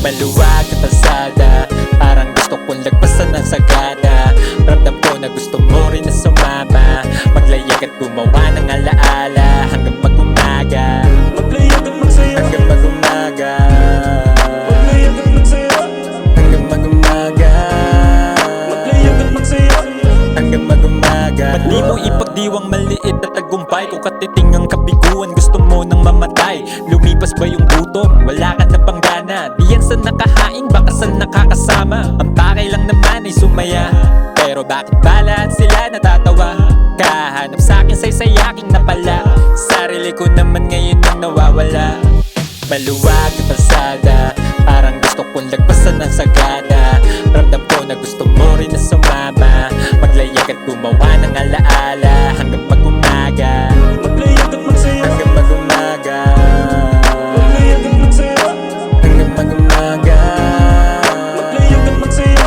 Maluwag na kalsada, parang gusto kong lagpasan ng sagada. Ramdam ko na gusto mo rin na sumama, maglayag at gumawa ng alaala. Hanggang mag-umaga, maglayag at magsaya, hanggang mag-umaga, maglayag at magsaya, hanggang mag-umaga, maglayag at magsaya, hanggang mag-umaga. Ba't di mo ipagdiwang maliit na tagumpay? Kung katiting ang kabiguan, gusto mo nang mamatay. Lumipas ba yung gutom? Wala ka na bang gana? Di yan sa nakahain, baka sa nakakasama. Ang pakay lang naman ay sumaya, pero bakit ba lahat sila natatawa? Kahanap sa'kin sa'y sayaking napala, sarili ko naman ngayon ang nawawala. Maluwag na kalsada, parang gusto kong lagpasan ng sagada. Ramdam ko na gusto mo rin na sumama, maglayag at gumawa ng alaala. Hanggang mag-umaga, maglayag at magsaya, hanggang mag-umaga, maglayag at magsaya, hanggang mag-umaga, maglayag at magsaya.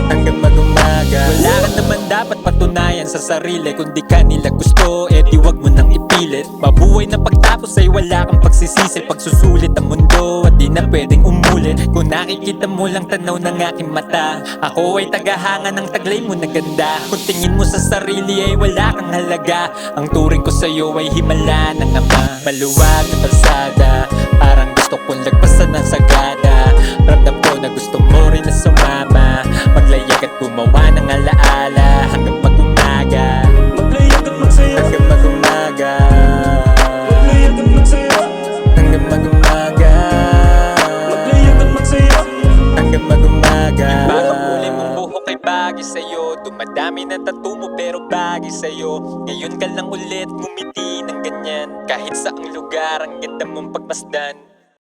hanggang mag-umaga. Wala ka naman dapat patunayan sa sarili. Kung di ka nila gusto, di wag mo nang ipilit. Mabuhay na pagtapos ay wala kang pagsisisi. Pagsusulit ang mundo at di na pwedeng umulit. Kung nakikita mo lang tanaw ng aking mata, ako ay tagahanga ng taglay mo na ganda. Kung tingin mo sa sarili ay wala kang halaga, ang turing ko sa'yo ay himala ng ama. Maluwag na kalsada, parang gusto kong lagpasan ng sagada. Ramdam ko na gusto mo rin na sumama, maglayag at gumawa ng alaala. Hanggang mag-umaga, Maglayag at magsaya, hanggang mag-umaga, maglayag at magsaya, hanggang mag-umaga, maglayag at magsaya. hanggang mag-umaga. Bago huli mong buhok ay bagay sa'yo, dumadami na tattoo mo pero bagay sa'yo. Ngayon ka lang ulit ngumiti ng ganyan, kahit saang lugar ang ganda mong pagmasdan.